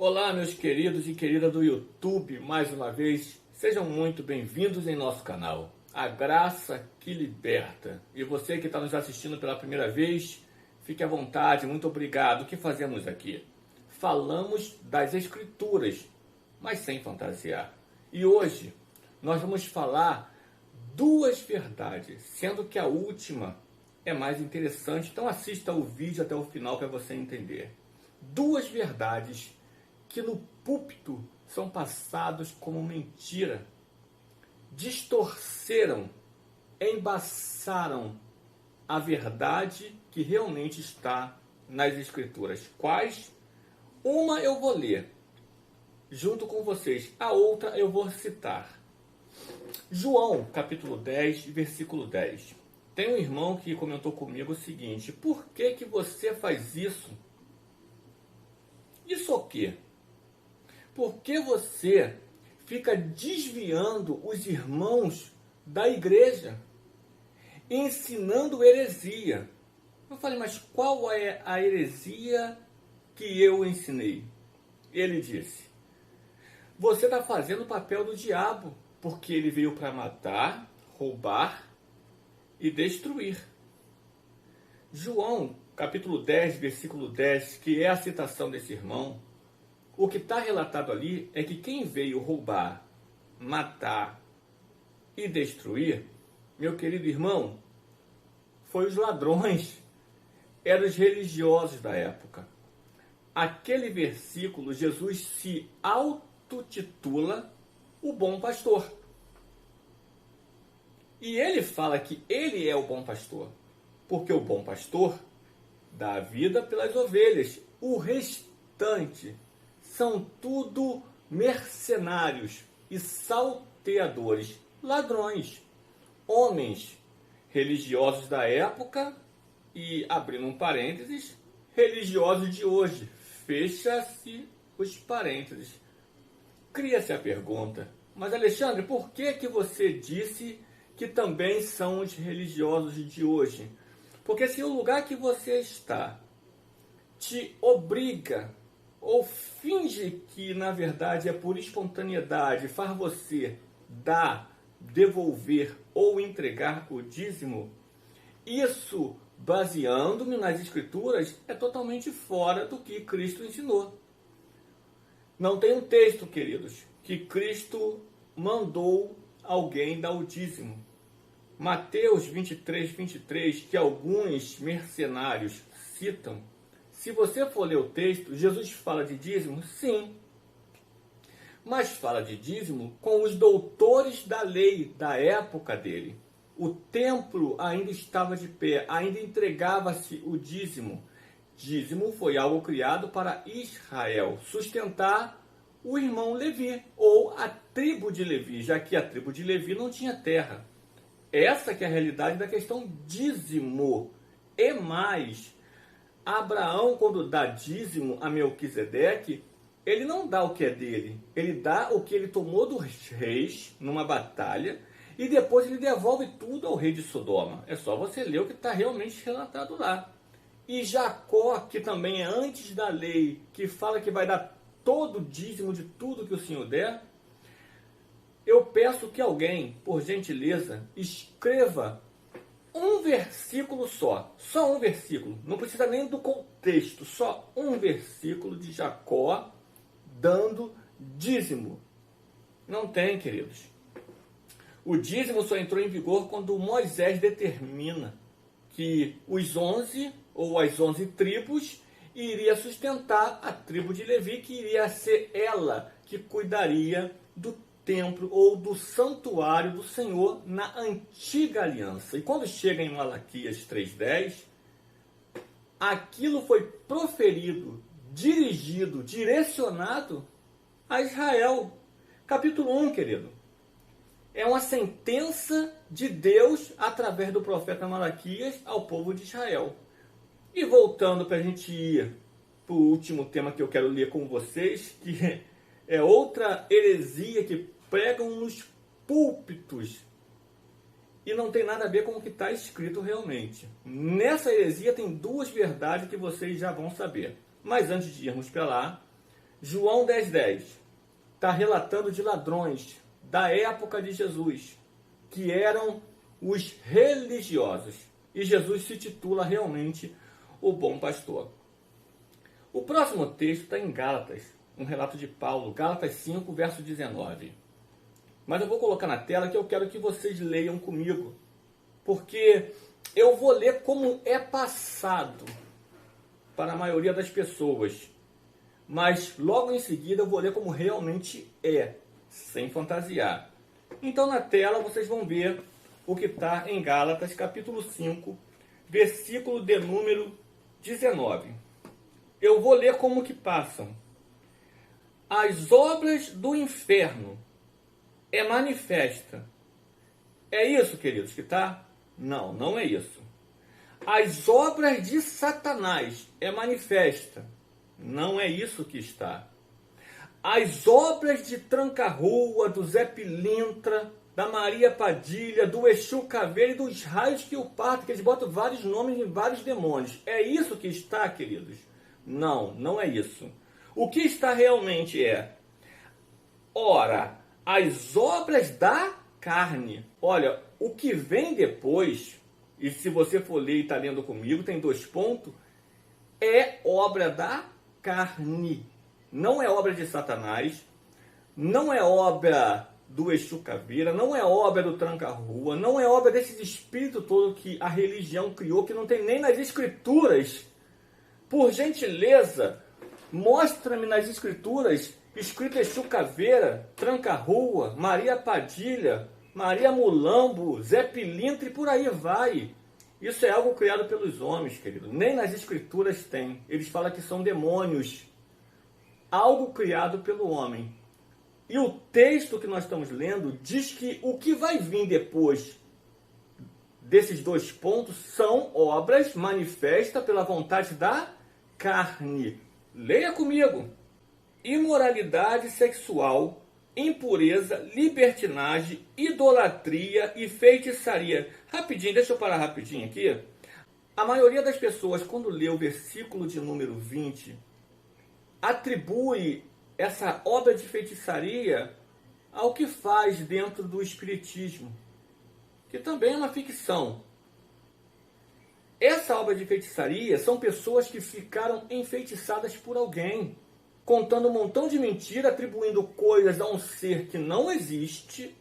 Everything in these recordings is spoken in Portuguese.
Olá, meus queridos e queridas do YouTube, mais uma vez, sejam muito bem-vindos em nosso canal, A Graça que Liberta. E você que está nos assistindo pela primeira vez, fique à vontade, muito obrigado. O que fazemos aqui? Falamos das Escrituras, mas sem fantasiar. E hoje nós vamos falar duas verdades, sendo que a última é mais interessante, então assista o vídeo até o final para você entender. Duas verdades que no púlpito são passados como mentira, distorceram, embaçaram a verdade que realmente está nas Escrituras. Quais? Uma eu vou ler junto com vocês, a outra eu vou citar. João, capítulo 10, versículo 10. Tem um irmão que comentou comigo o seguinte: por que você faz isso? Isso o quê? Por que você fica desviando os irmãos da igreja, ensinando heresia? Eu falei, mas qual é a heresia que eu ensinei? Ele disse, você está fazendo o papel do diabo, porque ele veio para matar, roubar e destruir. João, capítulo 10, versículo 10, que é a citação desse irmão, o que está relatado ali é que quem veio roubar, matar e destruir, meu querido irmão, foi os ladrões, eram os religiosos da época. Aquele versículo, Jesus se autotitula o bom pastor. E ele fala que ele é o bom pastor, porque o bom pastor dá a vida pelas ovelhas. O restante são tudo mercenários e salteadores, ladrões, homens religiosos da época e, abrindo um parênteses, religiosos de hoje. Fecha-se os parênteses. Cria-se a pergunta, mas Alexandre, por que você disse que também são os religiosos de hoje? Porque se o lugar que você está te obriga ou finge que, na verdade, é por espontaneidade, faz você dar, devolver ou entregar o dízimo, isso, baseando-me nas Escrituras, é totalmente fora do que Cristo ensinou. Não tem um texto, queridos, que Cristo mandou alguém dar o dízimo. Mateus 23, 23, que alguns mercenários citam, se você for ler o texto, Jesus fala de dízimo? Sim. Mas fala de dízimo com os doutores da lei da época dele. O templo ainda estava de pé, ainda entregava-se o dízimo. Dízimo foi algo criado para Israel, sustentar o irmão Levi, ou a tribo de Levi, já que a tribo de Levi não tinha terra. Essa que é a realidade da questão dízimo. E mais, Abraão, quando dá dízimo a Melquisedeque, ele não dá o que é dele. Ele dá o que ele tomou dos reis numa batalha e depois ele devolve tudo ao rei de Sodoma. É só você ler o que está realmente relatado lá. E Jacó, que também é antes da lei, que fala que vai dar todo o dízimo de tudo que o Senhor der, eu peço que alguém, por gentileza, escreva um versículo só um versículo, não precisa nem do contexto, só um versículo de Jacó dando dízimo. Não tem, queridos. O dízimo só entrou em vigor quando Moisés determina que os 11 ou as 11 tribos iria sustentar a tribo de Levi, que iria ser ela que cuidaria do templo ou do santuário do Senhor na antiga aliança. E quando chega em Malaquias 3:10, aquilo foi proferido, dirigido, direcionado a Israel. Capítulo 1, querido. É uma sentença de Deus através do profeta Malaquias ao povo de Israel. E voltando para a gente ir para o último tema que eu quero ler com vocês, que é outra heresia que pregam nos púlpitos e não tem nada a ver com o que está escrito realmente. Nessa heresia tem duas verdades que vocês já vão saber. Mas antes de irmos para lá, João 10,10 está relatando de ladrões da época de Jesus, que eram os religiosos. E Jesus se titula realmente o bom pastor. O próximo texto está em Gálatas, um relato de Paulo, Gálatas 5, verso 19. Mas eu vou colocar na tela que eu quero que vocês leiam comigo, porque eu vou ler como é passado para a maioria das pessoas, mas logo em seguida eu vou ler como realmente é, sem fantasiar. Então na tela vocês vão ver o que está em Gálatas, capítulo 5, versículo de número 19. Eu vou ler como que passam. As obras do inferno é manifesta. É isso, queridos, que está? Não, não é isso. As obras de Satanás é manifesta. Não é isso que está. As obras de Tranca-Rua, do Zé Pilintra, da Maria Padilha, do Exu Caveira e dos raios que o partem, que eles botam vários nomes em vários demônios. É isso que está, queridos? Não, não é isso. O que está realmente é, ora, as obras da carne. Olha, o que vem depois, e se você for ler e está lendo comigo, tem 2 pontos, é obra da carne. Não é obra de Satanás, não é obra do Exu Caveira, não é obra do Tranca-Rua, não é obra desses espíritos todos que a religião criou, que não tem nem nas escrituras. Por gentileza, mostra-me nas escrituras escrito Exu Caveira, Tranca-Rua, Maria Padilha, Maria Mulambo, Zé Pilintra e por aí vai. Isso é algo criado pelos homens, querido. Nem nas escrituras tem. Eles falam que são demônios. Algo criado pelo homem. E o texto que nós estamos lendo diz que o que vai vir depois desses 2 pontos são obras manifestas pela vontade da carne. Leia comigo. Imoralidade sexual, impureza, libertinagem, idolatria e feitiçaria. Rapidinho, deixa eu parar rapidinho aqui. A maioria das pessoas, quando lê o versículo de número 20, atribui essa obra de feitiçaria ao que faz dentro do espiritismo, que também é uma ficção. Essa obra de feitiçaria são pessoas que ficaram enfeitiçadas por alguém, contando um montão de mentira, atribuindo coisas a um ser que não existe,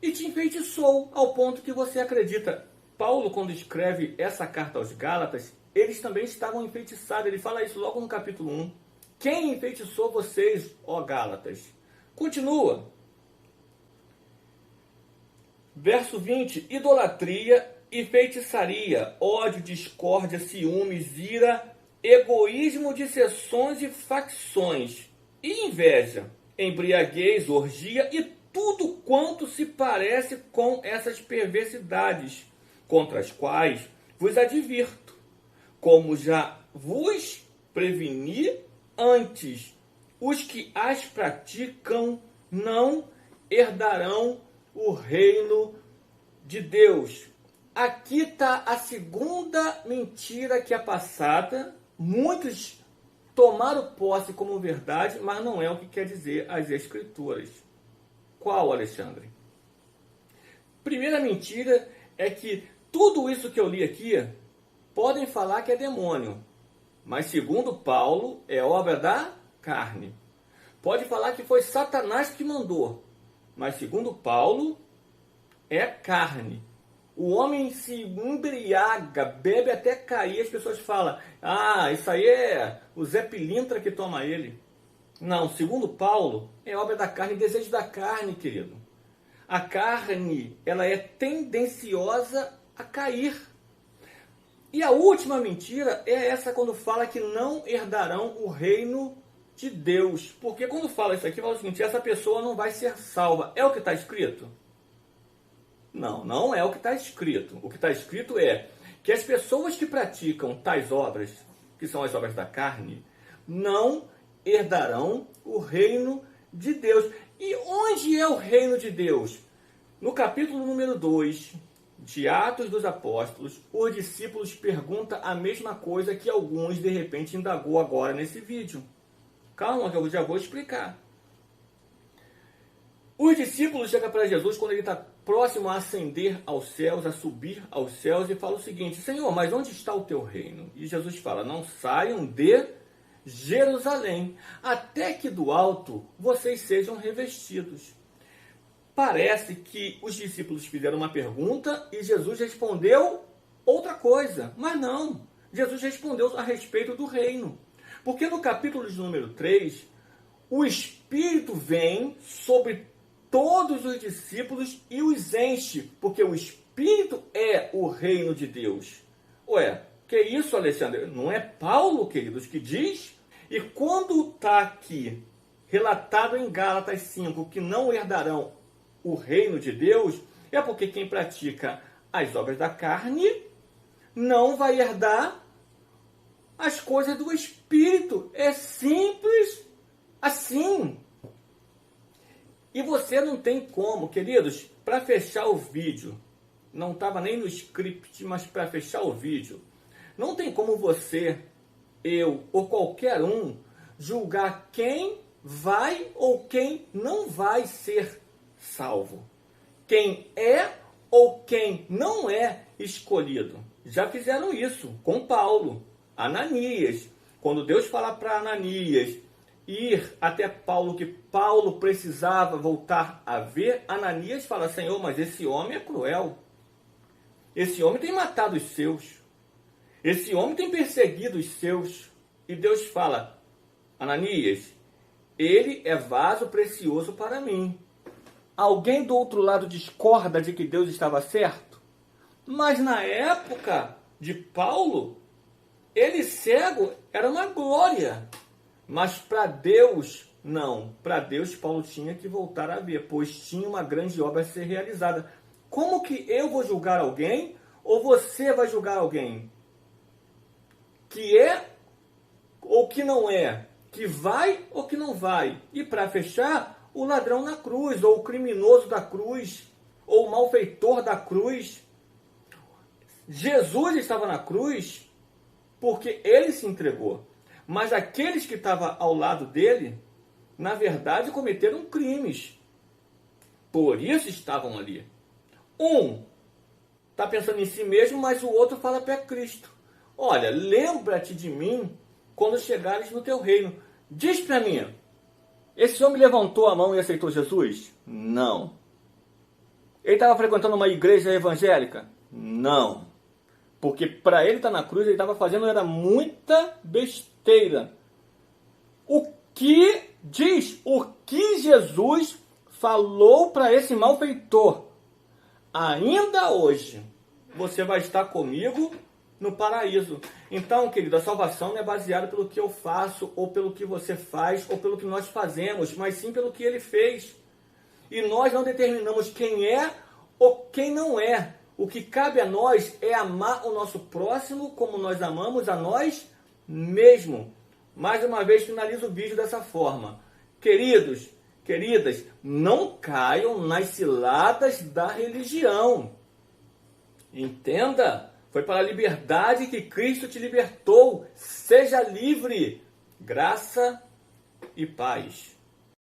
e te enfeitiçou ao ponto que você acredita. Paulo, quando escreve essa carta aos Gálatas, eles também estavam enfeitiçados. Ele fala isso logo no capítulo 1. Quem enfeitiçou vocês, ó Gálatas? Continua. Verso 20. Idolatria e feitiçaria, ódio, discórdia, ciúmes, ira, egoísmo, dissensões e facções, e inveja, embriaguez, orgia e tudo quanto se parece com essas perversidades, contra as quais vos advirto, como já vos preveni antes. Os que as praticam não herdarão o reino de Deus. Aqui está a segunda mentira que é passada. Muitos tomaram posse como verdade, mas não é o que quer dizer as Escrituras. Qual, Alexandre? Primeira mentira é que tudo isso que eu li aqui podem falar que é demônio, mas segundo Paulo é obra da carne. Pode falar que foi Satanás que mandou, mas segundo Paulo é carne. O homem se embriaga, bebe até cair, as pessoas falam, isso aí é o Zé Pilintra que toma ele. Não, segundo Paulo, é obra da carne, desejo da carne, querido. A carne, ela é tendenciosa a cair. E a última mentira é essa quando fala que não herdarão o reino de Deus. Porque quando fala isso aqui, fala o seguinte, essa pessoa não vai ser salva. É o que está escrito? Não, não é o que está escrito. O que está escrito é que as pessoas que praticam tais obras, que são as obras da carne, não herdarão o reino de Deus. E onde é o reino de Deus? No capítulo número 2 de Atos dos Apóstolos, os discípulos perguntam a mesma coisa que alguns de repente indagou agora nesse vídeo. Calma que eu já vou explicar. Os discípulos chegam para Jesus quando ele está próximo a ascender aos céus, a subir aos céus, e fala o seguinte: Senhor, mas onde está o teu reino? E Jesus fala: não saiam de Jerusalém, até que do alto vocês sejam revestidos. Parece que os discípulos fizeram uma pergunta e Jesus respondeu outra coisa. Mas não, Jesus respondeu a respeito do reino. Porque no capítulo de número 3, o Espírito vem sobre todos os discípulos e os enche, porque o Espírito é o reino de Deus. Ué, que isso, Alexandre? Não é Paulo, queridos, que diz? E quando está aqui, relatado em Gálatas 5, que não herdarão o reino de Deus, é porque quem pratica as obras da carne não vai herdar as coisas do Espírito. É simples assim. E você não tem como, queridos, para fechar o vídeo, não estava nem no script, mas para fechar o vídeo, não tem como você, eu ou qualquer um julgar quem vai ou quem não vai ser salvo. Quem é ou quem não é escolhido. Já fizeram isso com Paulo, Ananias. Quando Deus fala para Ananias ir até Paulo, que Paulo precisava voltar a ver, Ananias fala: Senhor, mas esse homem é cruel. Esse homem tem matado os seus. Esse homem tem perseguido os seus. E Deus fala: Ananias, ele é vaso precioso para mim. Alguém do outro lado discorda de que Deus estava certo? Mas na época de Paulo, ele cego era uma glória. Mas para Deus, não. Para Deus, Paulo tinha que voltar a ver, pois tinha uma grande obra a ser realizada. Como que eu vou julgar alguém ou você vai julgar alguém? Que é ou que não é? Que vai ou que não vai? E para fechar, o ladrão na cruz, ou o criminoso da cruz, ou o malfeitor da cruz. Jesus estava na cruz porque ele se entregou. Mas aqueles que estavam ao lado dele, na verdade, cometeram crimes. Por isso estavam ali. Um está pensando em si mesmo, mas o outro fala para Cristo: olha, lembra-te de mim quando chegares no teu reino. Diz para mim, esse homem levantou a mão e aceitou Jesus? Não. Ele estava frequentando uma igreja evangélica? Não. Porque para ele estar na cruz, ele estava fazendo era muita besteira. O que diz? O que Jesus falou para esse malfeitor? Ainda hoje, você vai estar comigo no paraíso. Então, querido, a salvação não é baseada pelo que eu faço, ou pelo que você faz, ou pelo que nós fazemos, mas sim pelo que ele fez. E nós não determinamos quem é ou quem não é. O que cabe a nós é amar o nosso próximo como nós amamos a nós mesmos. Mais uma vez, finalizo o vídeo dessa forma. Queridos, queridas, não caiam nas ciladas da religião. Entenda? Foi para a liberdade que Cristo te libertou. Seja livre. Graça e paz.